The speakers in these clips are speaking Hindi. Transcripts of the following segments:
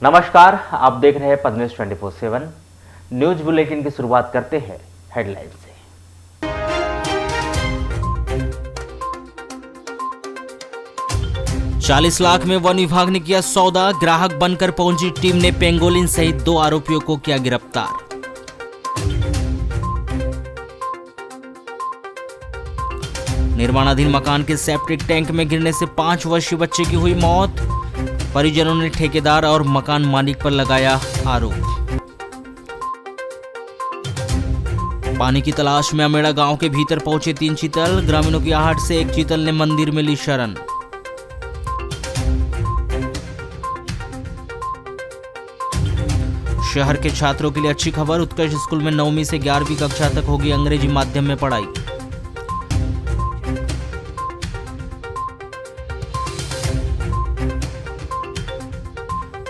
नमस्कार, आप देख रहे हैं पद न्यूज 24/7 न्यूज बुलेटिन की शुरुआत करते हैं हेडलाइन से। $40 लाख में वन विभाग ने किया सौदा, ग्राहक बनकर पहुंची टीम ने पेंगोलिन सहित 2 आरोपियों को किया गिरफ्तार। निर्माणाधीन मकान के सेप्टिक टैंक में गिरने से 5 वर्षीय बच्चे की हुई मौत, परिजनों ने ठेकेदार और मकान मालिक पर लगाया आरोप। पानी की तलाश में अमेड़ा गांव के भीतर पहुंचे 3 चीतल, ग्रामीणों की आहट से एक चीतल ने मंदिर में ली शरण। शहर के छात्रों के लिए अच्छी खबर, उत्कर्ष स्कूल में 9वीं से 11वीं कक्षा तक होगी अंग्रेजी माध्यम में पढ़ाई।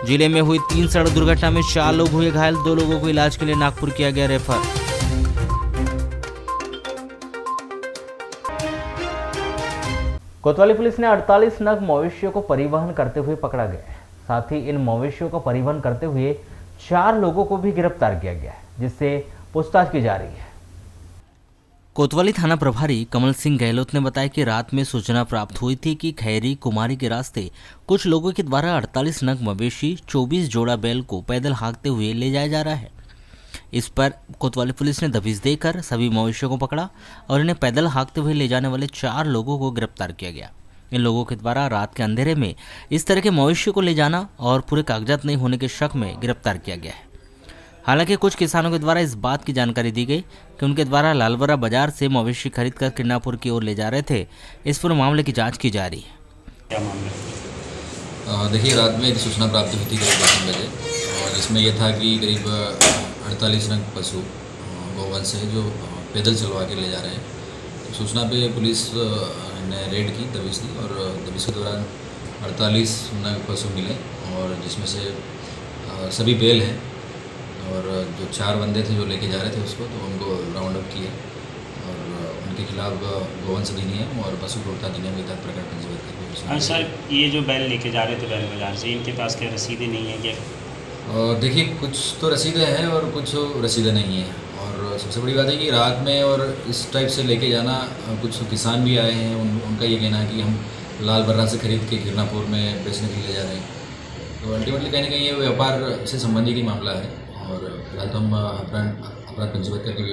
जिले में हुई 3 सड़क दुर्घटना में 4 लोग हुए घायल, 2 लोगों को इलाज के लिए नागपुर किया गया रेफर। कोतवाली पुलिस ने 48 नग मवेशियों को परिवहन करते हुए पकड़ा गया है। साथ ही इन मवेशियों को परिवहन करते हुए 4 लोगों को भी गिरफ्तार किया गया है, जिससे पूछताछ की जा रही है। कोतवाली थाना प्रभारी कमल सिंह गहलोत ने बताया कि रात में सूचना प्राप्त हुई थी कि खैरी कुमारी के रास्ते कुछ लोगों के द्वारा 48 नग मवेशी 24 जोड़ा बैल को पैदल हाँकते हुए ले जाया जा रहा है। इस पर कोतवाली पुलिस ने दबिश देकर सभी मवेशियों को पकड़ा और इन्हें पैदल हाँकते हुए ले जाने वाले 4 लोगों को गिरफ्तार किया गया। इन लोगों के द्वारा रात के अंधेरे में इस तरह के मवेशियों को ले जाना और पूरे कागजात नहीं होने के शक में गिरफ्तार किया गया है। हालांकि कुछ किसानों के द्वारा इस बात की जानकारी दी गई कि उनके द्वारा लालवरा बाजार से मवेशी खरीदकर किरनापुर की ओर ले जा रहे थे। इस पूरे मामले की जांच की जा रही है। क्या मामला? देखिए, रात में एक सूचना प्राप्त हुई थी करीब 3 बजे, और इसमें यह था कि करीब 48 नग पशु गौवंश है जो पैदल चलवा के ले जा रहे हैं। सूचना पे पुलिस ने रेड की, दबिश दी, और दबिश के दौरान 48 नग पशु मिले, और जिसमें से सभी बैल हैं, और जो 4 बंदे थे जो लेके जा रहे थे उसको, तो उनको राउंड अप किया और उनके खिलाफ गौवंश अधिनियम और पशु क्रूरता अधिनियम के तहत प्रकरण पंजीबद्ध करके। हाँ सर, ये जो बैल लेके जा रहे थे बैल बाजार से, इनके पास क्या रसीदें नहीं है क्या? देखिए, कुछ तो रसीदें हैं और कुछ रसीदें नहीं हैं, और सबसे बड़ी बात है कि रात में और इस टाइप से लेके जाना, कुछ किसान भी आए हैं, उनका ये कहना है कि हम लाल बर्रा से खरीद के किरनापुर में बेचने के लिए ले जा रहे हैं। तो अल्टीमेटली कहीं ना कहीं ये व्यापार से संबंधित ही मामला है, और फिलहाल तो हम अपराध पंजीबद्ध करके।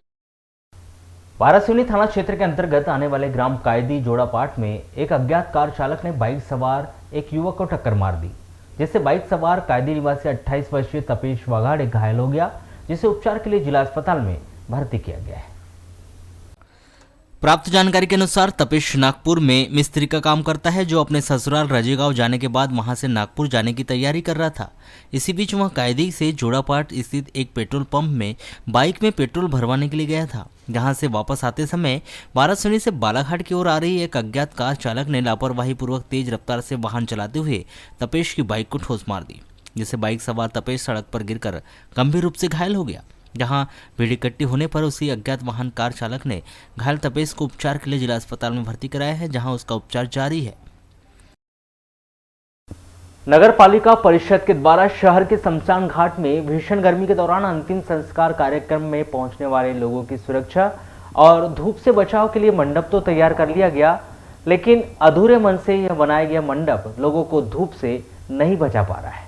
वारासिवनी थाना क्षेत्र के अंतर्गत आने वाले ग्राम कायदी जोड़ापाट में एक अज्ञात कार चालक ने बाइक सवार एक युवक को टक्कर मार दी, जिससे बाइक सवार कायदी निवासी 28 वर्षीय तपेश वाघाड़े घायल हो गया, जिसे उपचार के लिए जिला अस्पताल में भर्ती किया गया है। प्राप्त जानकारी के अनुसार तपेश नागपुर में मिस्त्री का काम करता है, जो अपने ससुराल रजेगांव जाने के बाद वहां से नागपुर जाने की तैयारी कर रहा था। इसी बीच वह कायदी से जोड़ापाट स्थित एक पेट्रोल पंप में बाइक में पेट्रोल भरवाने के लिए गया था, जहां से वापस आते समय वारासिवनी से बालाघाट की ओर आ रही एक अज्ञात कार चालक ने लापरवाही पूर्वक तेज रफ्तार से वाहन चलाते हुए तपेश की बाइक को ठोस मार दी, जिससे बाइक सवार तपेश सड़क पर गिरकर गंभीर रूप से घायल हो गया। जहां भीड़ इकट्ठी होने पर उसी अज्ञात वाहन कार चालक ने घायल तपेश को उपचार के लिए जिला अस्पताल में भर्ती कराया है, जहां उसका उपचार जारी है। नगर पालिका परिषद के द्वारा शहर के शमशान घाट में भीषण गर्मी के दौरान अंतिम संस्कार कार्यक्रम में पहुंचने वाले लोगों की सुरक्षा और धूप से बचाव के लिए मंडप तो तैयार कर लिया गया, लेकिन अधूरे मन से यह बनाया गया मंडप लोगों को धूप से नहीं बचा पा रहा है।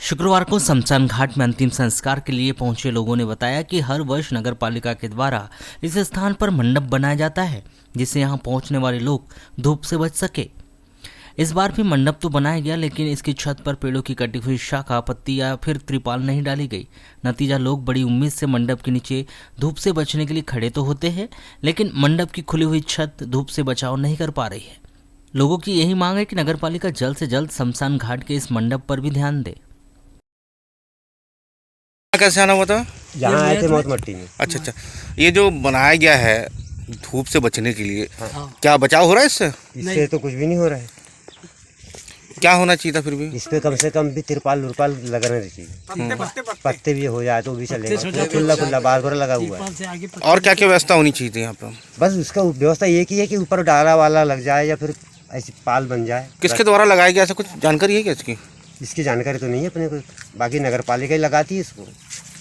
शुक्रवार को शमशान घाट में अंतिम संस्कार के लिए पहुंचे लोगों ने बताया कि हर वर्ष नगर पालिका के द्वारा इस स्थान पर मंडप बनाया जाता है, जिससे यहां पहुंचने वाले लोग धूप से बच सके। इस बार भी मंडप तो बनाया गया, लेकिन इसकी छत पर पेड़ों की कटी हुई शाखा, पत्ती या फिर त्रिपाल नहीं डाली गई। नतीजा, लोग बड़ी उम्मीद से मंडप के नीचे धूप से बचने के लिए खड़े तो होते हैं, लेकिन मंडप की खुली हुई छत धूप से बचाव नहीं कर पा रही है। लोगों की यही मांग है कि नगर पालिका जल्द से जल्द शमशान घाट के इस मंडप पर भी ध्यान दे। कैसे आना हुआ था? जहाँ आए थे मौत मट्टी में। अच्छा, ये जो बनाया गया है धूप से बचने के लिए, क्या बचाव हो रहा है इससे? इससे तो कुछ भी नहीं हो रहा है। क्या होना चाहिए था फिर भी? इस पे कम से कम भी तिरपाल उरपाल लगाना चाहिए, पत्ते भी हो जाए तो भी चलेगा। खुला खुला बार बार लगा हुआ है। और क्या क्या व्यवस्था होनी चाहिए थी यहाँ पे? बस उसका व्यवस्था ये की है कि ऊपर डाला वाला लग जाए या फिर ऐसी पाल बन जाए। किसके द्वारा लगाया गया, ऐसा कुछ जानकारी है क्या इसकी? इसकी जानकारी तो नहीं है अपने को, बाकी नगर पालिका ही लगाती है इसको,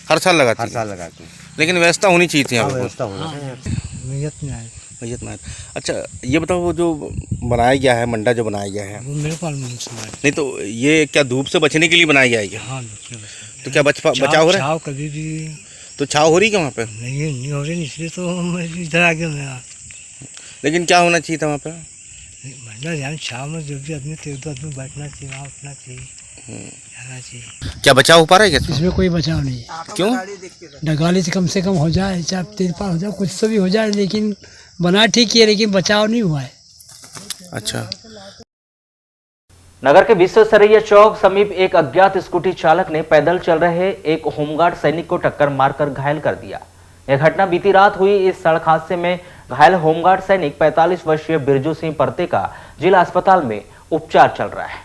हर साल लगाती हर है? साल लगाती है। लेकिन व्यवस्था होनी चाहिए थी हाँ, यहाँ पर। व्यवस्था होना चाहिए। मैयत मार। अच्छा ये बताओ, वो जो बनाया गया है, मंडा जो बनाया गया है, वो मेरे पास में सुना है। नहीं तो ये क्या धूप से बचने के लिए बनाया गया है क्या? हाँ, तो क्या बचाव हो रहा है? छाव कभी भी तो छाव हो रही है क्या वहाँ पे? नहीं हो रही, इसलिए तो मैं इधर आ गया मैं। लेकिन क्या होना चाहिए था वहाँ पे? बढ़ना यार, छाव में जो भी आदमी थे, तो आदमी बैठना चाहिए, वहाँ उठना चाहिए, रहना चाहिए। क्या बचाव हो पा रहा है क्या? इसमें कोई बचाव नहीं है। क्यों? डगाली से कम हो जाए, चाहे तेज पार हो जाए, कुछ तो भी हो जाए, लेकिन बना ठीक है, लेकिन बचाव नहीं हुआ है। अच्छा। नगर के विश्व सरैया चौक समीप एक अज्ञात स्कूटी चालक ने पैदल चल रहे एक होमगार्ड सैनिक को टक्कर मारकर घायल कर दिया। यह घटना बीती रात हुई। इस सड़क हादसे में घायल होमगार्ड सैनिक 45 वर्षीय बिरजू सिंह परते का जिला अस्पताल में उपचार चल रहा है।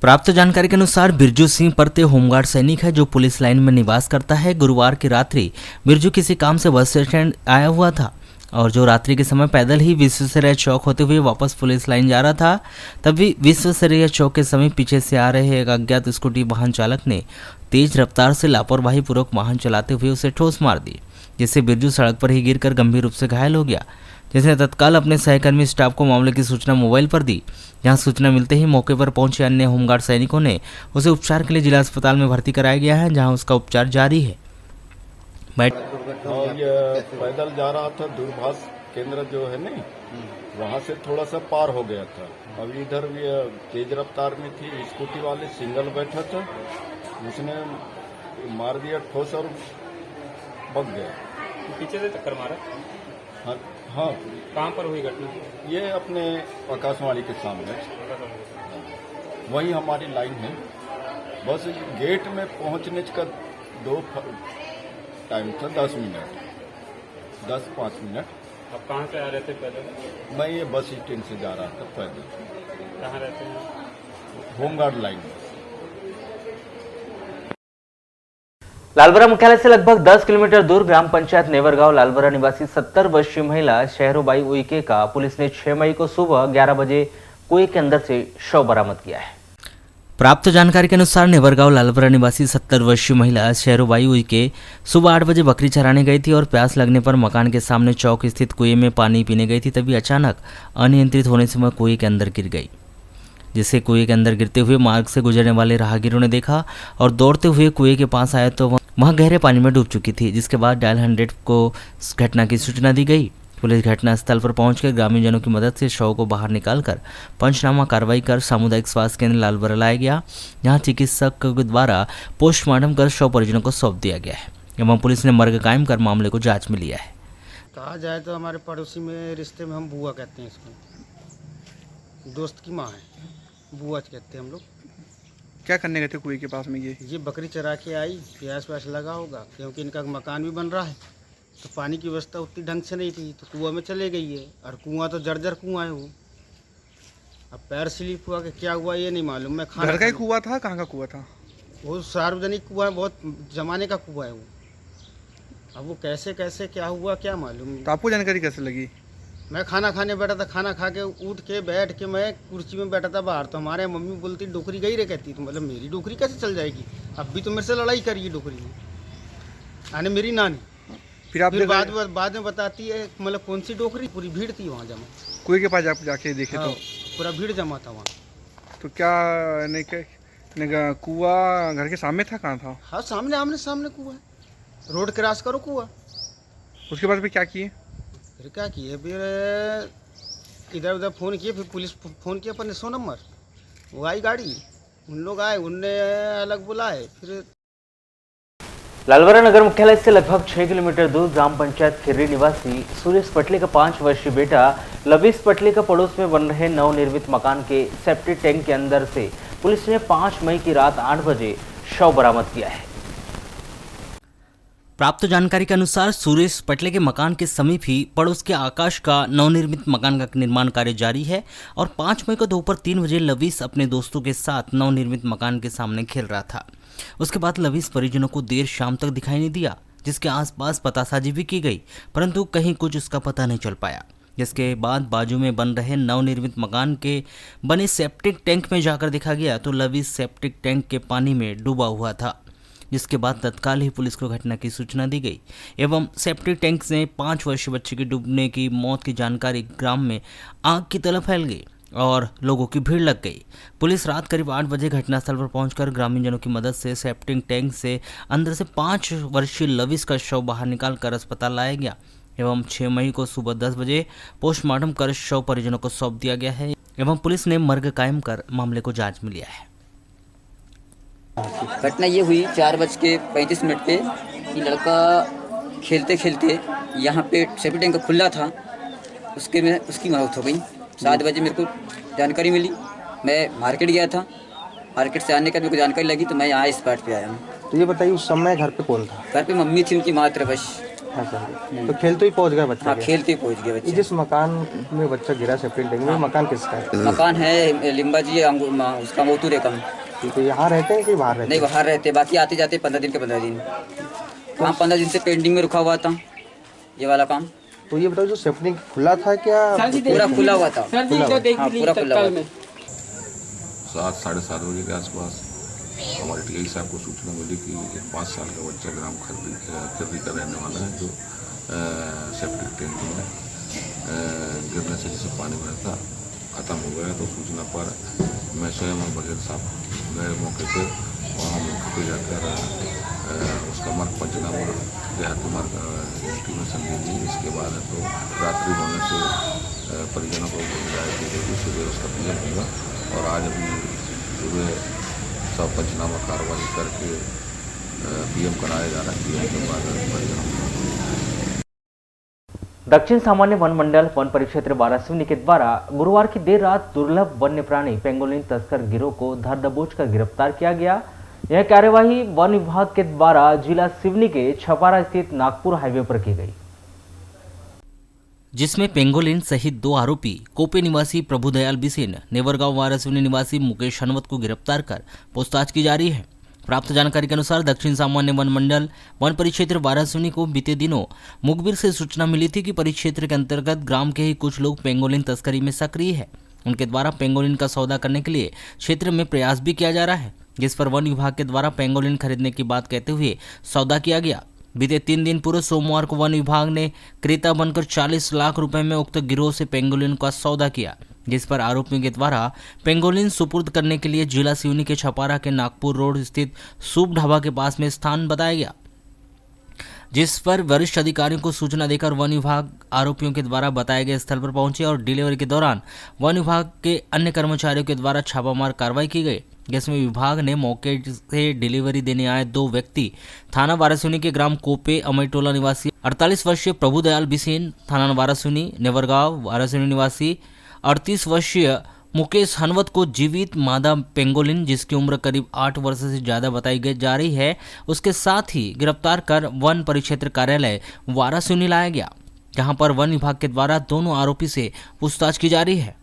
प्राप्त जानकारी के अनुसार बिरजू सिंह परते होमगार्ड सैनिक है जो पुलिस लाइन में निवास करता है। गुरुवार की रात्रि बिरजू किसी काम से बस स्टैंड आया हुआ था और जो रात्रि के समय पैदल ही विश्वेश्वरैया चौक होते हुए वापस पुलिस लाइन जा रहा था। तभी विश्वेश्वरैया चौक के समीप पीछे से आ रहे एक अज्ञात स्कूटी वाहन चालक ने तेज रफ्तार से लापरवाही पूर्वक वाहन चलाते हुए उसे ठोस मार दी, जिससे बिरजू सड़क पर ही गिरकर गंभीर रूप से घायल हो गया, जिसने तत्काल अपने सहकर्मी स्टाफ को मामले की सूचना मोबाइल पर दी। जहां सूचना मिलते ही मौके पर पहुंचे अन्य होमगार्ड सैनिकों ने उसे उपचार के लिए जिला अस्पताल में भर्ती कराया गया है, जहां उसका उपचार जारी है। और ये पैदल जा रहा था, दूरभाष केंद्र जो है नहीं, वहाँ से थोड़ा सा पार हो गया था। अब इधर ये तेज रफ्तार में थी, स्कूटी वाले सिंगल बैठा था, उसने मार दिया ठोस और भग गया। पीछे से टक्कर मारा? हाँ हाँ। कहाँ पर हुई घटना? ये अपने आकाशवाणी के सामने, वही हमारी लाइन है। बस गेट में पहुँचने का दो टाइम था, 10 मिनट, 10-5 मिनट। आप कहाँ से आ रहे थे पैदल? मैं ये बस स्टैंड से जा रहा था पैदल। कहाँ रहते हैं? होमगार्ड लाइन में। लालबरा मुख्यालय से लगभग 10 किलोमीटर दूर ग्राम पंचायत नेवरगांव लालबरा निवासी 70 वर्षीय महिला शहरोबाई उइके का पुलिस ने 6 मई को सुबह 11 बजे कुएं के अंदर से शव बरामद किया है। प्राप्त जानकारी के अनुसार नेवरगांव लालबरा निवासी 70 वर्षीय महिला शहरोबाई उइके सुबह 8 बजे बकरी चराने गई थी और प्यास लगने पर मकान के सामने चौक स्थित कुएं में पानी पीने गई थी। तभी अचानक अनियंत्रित होने से वह कुएं के अंदर गिर गई, जिसे कुएं के अंदर गिरते हुए मार्ग से गुजरने वाले राहगीरों ने देखा और दौड़ते हुए कुएं के पास आए तो वहां गहरे पानी में डूब चुकी थी, जिसके बाद डायल 100 को घटना की सूचना दी गई। पुलिस घटनास्थल पर पहुंचकर ग्रामीणजनों की मदद से शव को बाहर निकालकर पंचनामा कार्रवाई कर सामुदायिक स्वास्थ्य केंद्र लालबरा लाया गया, जहां चिकित्सक द्वारा पोस्टमार्टम कर शव परिजनों को सौंप दिया गया है एवं पुलिस ने मर्ग कायम कर मामले को जांच में लिया है। कहा जाए तो हमारे पड़ोसी में रिश्ते में हम बुआ कहते हैं इसको, दोस्त की माँ है, बुआ कहते हैं हम लोग। क्या करने गए थे कुएं के पास में? ये बकरी चरा के आई, प्यास व्यास लगा होगा, क्योंकि इनका मकान भी बन रहा है तो पानी की व्यवस्था उतनी ढंग से नहीं थी, तो कुआं में चले गई है। और कुआं तो जर्जर कुआं है वो। अब पैर स्लिप हुआ कि क्या हुआ ये नहीं मालूम। मैं घर का ही कुआं था? कहाँ का कुआं था वो? सार्वजनिक कुआं है, बहुत जमाने का कुआं है वो। अब वो कैसे कैसे क्या हुआ क्या मालूम। तो आपको जानकारी कैसे लगी? मैं खाना खाने बैठा था, खाना खा के उठ के बैठ के मैं कुर्सी में बैठा था बाहर, तो हमारे मम्मी बोलती डोकरी गई रे, कहती तो मतलब मेरी डोकरी कैसे चल जाएगी, अब भी तो मेरे से लड़ाई करी है डोकरी में, यानी मेरी नानी। फिर बाद में बताती है मतलब कौन सी डोकरी, पूरी भीड़ थी वहाँ जमा। कुएं के पास जाके देखे? हाँ, तो पूरा भीड़ जमा था वहाँ। तो क्या कुआं घर के सामने था? कहाँ था? हाँ सामने, आमने सामने कुआं है, रोड क्रॉस करो कुआं। उसके बाद फिर क्या किए? फिर क्या किए, फिर इधर उधर फ़ोन किए, फिर पुलिस फ़ोन किया अपने 100 नंबर, वो आई गाड़ी, उन लोग आए, उनने अलग बुलाए। फिर लालबरा नगर मुख्यालय से लगभग 6 किलोमीटर दूर ग्राम पंचायत खिर्री निवासी सुरेश पटले का 5 वर्षीय बेटा लवीस पटले का पड़ोस में बन रहे नवनिर्मित मकान के सेप्टिक टैंक के अंदर से पुलिस ने 5 मई की रात 8 बजे शव बरामद किया है। प्राप्त जानकारी के अनुसार सुरेश पटले के मकान के समीप ही पड़ोस के आकाश का नवनिर्मित मकान का निर्माण कार्य जारी है और 5 मई को दोपहर 3 बजे लवीस अपने दोस्तों के साथ नवनिर्मित मकान के सामने खेल रहा था। उसके बाद लवीस परिजनों को देर शाम तक दिखाई नहीं दिया, जिसके आसपास पतासाजी भी की गई, परंतु कहीं कुछ उसका पता नहीं चल पाया। जिसके बाद बाजू में बन रहे नवनिर्मित मकान के बने सेप्टिक टैंक में जाकर देखा गया तो लवी सेप्टिक टैंक के पानी में डूबा हुआ था, जिसके बाद तत्काल ही पुलिस को घटना की सूचना दी गई एवं सेप्टिक टैंक से 5 वर्षीय बच्चे की डूबने की मौत की जानकारी ग्राम में आग की तरह फैल गई और लोगों की भीड़ लग गई। पुलिस रात करीब 8 बजे घटनास्थल पर पहुंचकर ग्रामीणजनों की मदद से सेप्टिक टैंक से अंदर से 5 वर्षीय लविश का शव बाहर निकालकर अस्पताल लाया गया एवं 6 मई को सुबह 10 बजे पोस्टमार्टम कर शव परिजनों को सौंप दिया गया है एवं पुलिस ने मर्ग कायम कर मामले को जांच में लिया है। घटना ये हुई 4:35 पे कि लड़का खेलते खेलते यहाँ पे सेप्टिक टैंक खुला था, उसकी मौत हो गई। 7 बजे मेरे को जानकारी मिली, मैं मार्केट गया था, मार्केट से आने का मेरे को जानकारी लगी तो मैं यहाँ इस स्पॉट पे आया हूँ। तो ये बताइए उस समय घर पे कौन था? घर पे मम्मी थी, उनकी मात्र बस। तो खेलते ही पहुँच गया बच्चा? हाँ, खेलते ही पहुँच गया बच्चा। जिस मकान में बच्चा गिरा सेप्टिक टैंक में, मकान किसका है? मकान है लिम्बा जी उसका मोतूरे का। तो यहाँ रहते हैं कि बाहर रहते? नहीं, बाहर रहते, बाकी आते जाते 15 दिन के 15 दिन। काम 15 दिन से पेंटिंग में रुका हुआ था ये वाला काम। तो ये बताओ जो सेप्टिक खुला था क्या? पूरा खुला हुआ था। हाँ, पूरा खुला हुआ था। 7-7:30 बजे के आसपास हमारे टीआई साहब को सूचना मिली कि एक 5 साल का बच्चा ग्राम खर्री का रहने वाला है जो सेप्टिक टैंक में गिरने से जिसे पानी में था ख़त्म हो गया। तो सूचना पर मैं स्वयं और बघेल साहब गए मौके पे, वहाँ मौके पे जाकर उसका मार्ग पंचनामा देहाती मार्ग इंटीमेशन दी गई। इसके बाद तो रात्रि होने से परिजनों को हिदायत दी गई, सुबह उसका पीएम हुआ और आज अभी सुबह सब पंचनामा कार्रवाई करके पीएम कराया जा रहा है। पीएम के बाद परिजनों दक्षिण सामान्य वन मंडल वन परिक्षेत्र बारासिवनी के द्वारा गुरुवार की देर रात दुर्लभ वन्य प्राणी पेंगोलिन तस्कर गिरोह को धर दबोच कर गिरफ्तार किया गया। यह कार्यवाही वन विभाग के द्वारा जिला सिवनी के छपारा स्थित नागपुर हाईवे पर की गई, जिसमें पेंगोलिन सहित 2 आरोपी कोपे निवासी प्रभुदयाल बिसेन, नेवरगांव वारासिवनी निवासी मुकेश हनवत को गिरफ्तार कर पूछताछ की जा रही है। प्राप्त जानकारी के अनुसार दक्षिण सामान्य वन मंडल वन परिक्षेत्र वारासिवनी को बीते दिनों मुखबिर से सूचना मिली थी कि परिक्षेत्र के अंतर्गत ग्राम के ही कुछ लोग पेंगोलिन तस्करी में सक्रिय है। उनके द्वारा पेंगोलिन का सौदा करने के लिए क्षेत्र में प्रयास भी किया जा रहा है, जिस पर वन विभाग के द्वारा पेंगोलिन खरीदने की बात कहते हुए सौदा किया गया। बीते 3 दिन पूर्व सोमवार को वन विभाग ने क्रेता बनकर 40 लाख रुपए में उक्त गिरोह से पेंगोलिन का सौदा किया, जिस पर आरोपियों के द्वारा पेंगोलिन सुपुर्द करने के लिए जिला सिवनी के छपारा के नागपुर रोड स्थित सूप ढाबा के पास में स्थान बताया गया, जिस पर वरिष्ठ अधिकारियों को सूचना देकर वन विभाग आरोपियों के द्वारा बताए गए स्थल पर पहुंचे और डिलीवरी के दौरान वन विभाग के अन्य कर्मचारियों के द्वारा छापामार कार्रवाई की गई, जिसमें विभाग ने मौके से डिलीवरी देने आए 2 व्यक्ति थाना वारासिवनी के ग्राम कोपे अमैटोला निवासी 48 वर्षीय प्रभुदयाल बिसेन, थाना वारासिवनी नेवरगांव वारासिवनी निवासी 38 वर्षीय मुकेश हनवत को जीवित मादा पेंगोलिन, जिसकी उम्र करीब 8 वर्ष से ज़्यादा बताई जा रही है, उसके साथ ही गिरफ्तार कर वन परिक्षेत्र कार्यालय वारासिवनी लाया गया, जहां पर वन विभाग के द्वारा दोनों आरोपी से पूछताछ की जा रही है।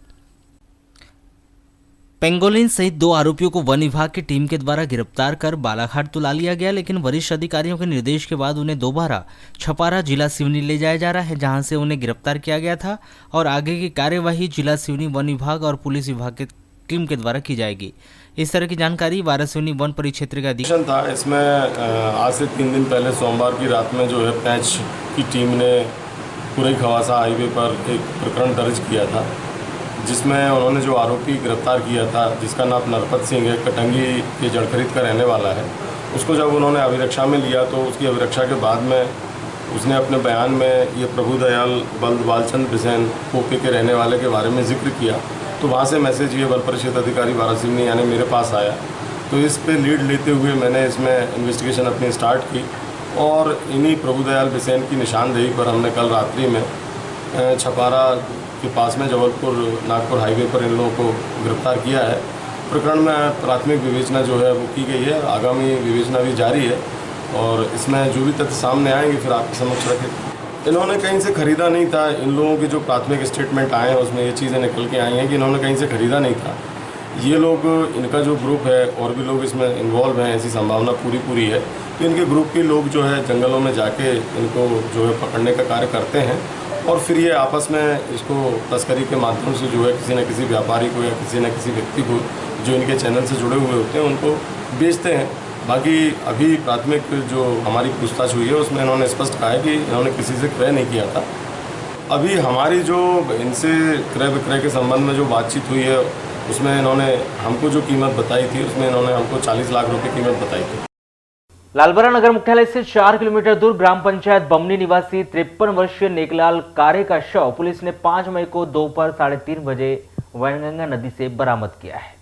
पेंगोलिन सहित 2 आरोपियों को वन विभाग की टीम के द्वारा गिरफ्तार कर बालाघाट तो ला लिया गया, लेकिन वरिष्ठ अधिकारियों के निर्देश के बाद उन्हें दोबारा छपारा जिला सिवनी ले जाया जा रहा है, जहां से उन्हें गिरफ्तार किया गया था और आगे की कार्यवाही जिला सिवनी वन विभाग और पुलिस विभाग की टीम के द्वारा की जाएगी। इस तरह की जानकारी वारासिवनी वन परिक्षेत्र का अधिकारी था। इसमें आज से 3 दिन पहले सोमवार की रात में जो है पैंच की टीम ने पुरई खवासा हाईवे पर एक प्रकरण दर्ज किया था, जिसमें उन्होंने जो आरोपी गिरफ्तार किया था, जिसका नाम नरपत सिंह है, कटंगी के जड़खरीद का रहने वाला है, उसको जब उन्होंने अभिरक्षा में लिया तो उसकी अभिरक्षा के बाद में उसने अपने बयान में ये प्रभुदयाल बालचंद बिसेन कोपे के रहने वाले के बारे में जिक्र किया। तो वहाँ से मैसेज ये वन परिषद अधिकारी वारासिवनी यानी मेरे पास आया, तो इस पे लीड लेते हुए मैंने इसमें इन्वेस्टिगेशन अपनी स्टार्ट की और इन्हीं प्रभुदयाल बिसेन की निशानदेही पर हमने कल रात्रि में छपारा के पास में जबलपुर नागपुर हाईवे पर इन लोगों को गिरफ्तार किया है। प्रकरण में प्राथमिक विवेचना जो है वो की गई है, आगामी विवेचना भी जारी है और इसमें जो भी तथ्य सामने आएंगे फिर आपके समक्ष रखें। इन्होंने कहीं से ख़रीदा नहीं था। इन लोगों के जो प्राथमिक स्टेटमेंट आए हैं उसमें ये चीज़ें निकल के आई हैं कि इन्होंने कहीं से ख़रीदा नहीं था। ये लोग, इनका जो ग्रुप है और भी लोग इसमें इन्वॉल्व हैं, ऐसी संभावना पूरी है। तो इनके ग्रुप के लोग जो है जंगलों में जाके इनको जो है पकड़ने का कार्य करते हैं और फिर ये आपस में इसको तस्करी के माध्यम से जो है किसी न किसी व्यापारी को या किसी न किसी व्यक्ति को जो इनके चैनल से जुड़े हुए होते हैं उनको बेचते हैं। बाकी अभी प्राथमिक जो हमारी पूछताछ हुई है उसमें इन्होंने स्पष्ट कहा है कि इन्होंने किसी से क्रय नहीं किया था। अभी हमारी जो इनसे क्रय विक्रय के संबंध में जो बातचीत हुई है उसमें इन्होंने हमको जो कीमत बताई थी उसमें इन्होंने हमको 40 लाख रुपए कीमत बताई थी। लालबरा नगर मुख्यालय से 4 किलोमीटर दूर ग्राम पंचायत बमनी निवासी 53 वर्षीय नेकलाल कारे का शव पुलिस ने 5 मई को दोपहर 3:30 बजे वैनगंगा नदी से बरामद किया है।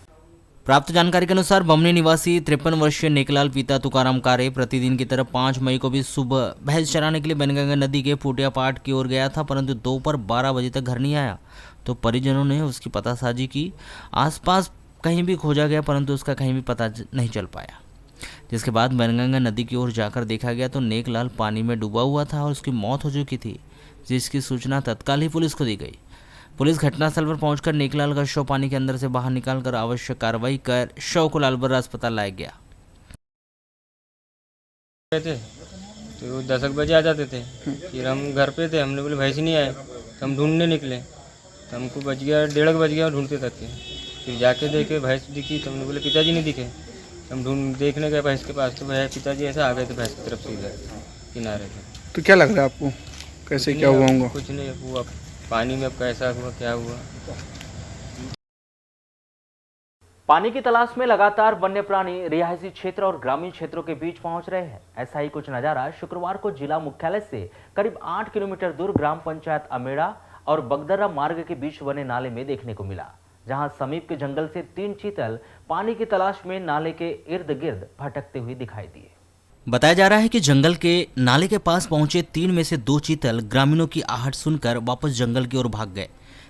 प्राप्त जानकारी के अनुसार बमनी निवासी 53 वर्षीय नेकलाल पिता तुकाराम कारे प्रतिदिन की तरह 5 मई को भी सुबह भैंस चराने के लिए वैनगंगा नदी के फूटिया पाट की ओर गया था, परंतु दोपहर 12 बजे तक घर नहीं आया। तो परिजनों ने उसकी पतासाजी की। आसपास कहीं भी खोजा गया परंतु उसका कहीं भी पता नहीं चल पाया, जिसके बाद वैनगंगा नदी की ओर जाकर देखा गया तो नेकलाल पानी में डूबा हुआ था और उसकी मौत हो चुकी थी, जिसकी सूचना तत्काल ही पुलिस को दी गई। पुलिस घटनास्थल पर पहुंचकर नेकलाल का शव पानी के अंदर से बाहर निकालकर आवश्यक कार्रवाई कर शव को लालबरा अस्पताल लाया गया। तो 10 बजे आ जाते थे, फिर हम घर पे थे, हमने बोले भैंस नहीं आए तो हम ढूंढने निकले, तो हमको बज गया 1:30 बज गया ढूंढते तक के। फिर जाके देखे भैंस दिखी तो हमने बोले पिताजी नहीं दिखे। हम देखने गए भैंस के पास तो भैया पिताजी ऐसे आ गए थे भैंस की तरफ से इधर किनारे पे। तो क्या लग रहा है आपको, कैसे क्या हुआ होगा? कुछ नहीं हुआ, पानी में अब कैसा हुआ क्या हुआ। पानी की तलाश में लगातार वन्य प्राणी रिहायशी क्षेत्र और ग्रामीण क्षेत्रों के बीच पहुंच रहे हैं। ऐसा ही कुछ नजारा शुक्रवार को जिला मुख्यालय से करीब 8 किलोमीटर दूर ग्राम पंचायत अमेड़ा और बगदर्रा मार्ग के बीच बने नाले में देखने को मिला, जहां समीप के जंगल से 3 चीतल पानी की तलाश में नाले के इर्द गिर्द भटकते हुए दिखाई दिए। बताया जा रहा है कि जंगल के नाले के पास पहुंचे 3 में से 2 चीतल ग्रामीणों की आहट सुनकर वापस जंगल की ओर भाग गए,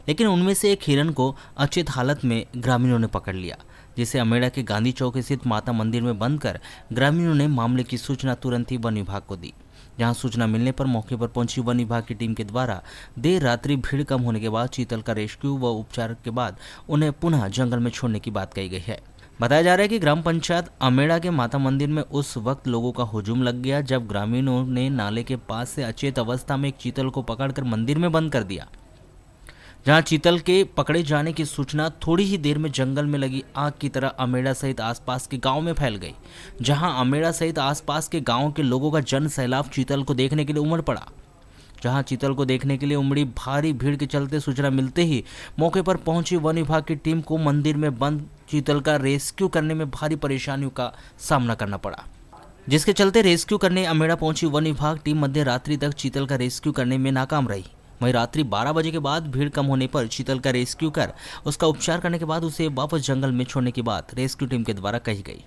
लेकिन उनमें से एक हिरन को अचेत हालत में ग्रामीणों ने पकड़ लिया, जिसे अमेड़ा के गांधी चौक स्थित माता मंदिर में बंद कर ग्रामीणों ने मामले की सूचना तुरंत ही वन विभाग को दी। जहां सूचना मिलने पर मौके पर पहुंची वन विभाग की टीम के द्वारा देर रात्रि भीड़ कम होने के बाद चीतल का रेस्क्यू व उपचार के बाद उन्हें पुनः जंगल में छोड़ने की बात कही गई है। बताया जा रहा है कि ग्राम पंचायत अमेड़ा के माता मंदिर में उस वक्त लोगों का हुजूम लग गया जब ग्रामीणों ने नाले के पास से अचेत अवस्था में एक चीतल को पकड़कर मंदिर में बंद कर दिया। जहां चीतल के पकड़े जाने की सूचना थोड़ी ही देर में जंगल में लगी आग की तरह अमेड़ा सहित आसपास के गांव में फैल गई, जहां अमेड़ा सहित आसपास के गांव के लोगों का जन सैलाब चीतल को देखने के लिए उमड़ पड़ा। जहां चीतल को देखने के लिए उमड़ी भारी भीड़ के चलते सूचना मिलते ही मौके पर पहुंची वन विभाग की टीम को मंदिर में बंद चीतल का रेस्क्यू करने में भारी परेशानियों का सामना करना पड़ा, जिसके चलते रेस्क्यू करने अमेड़ा पहुंची वन विभाग टीम मध्य रात्रि तक चीतल का रेस्क्यू करने में नाकाम रही। वहीं रात्रि 12 बजे के बाद भीड़ कम होने पर चीतल का रेस्क्यू कर उसका उपचार करने के बाद उसे वापस जंगल में छोड़ने की बात रेस्क्यू टीम के द्वारा कही गई।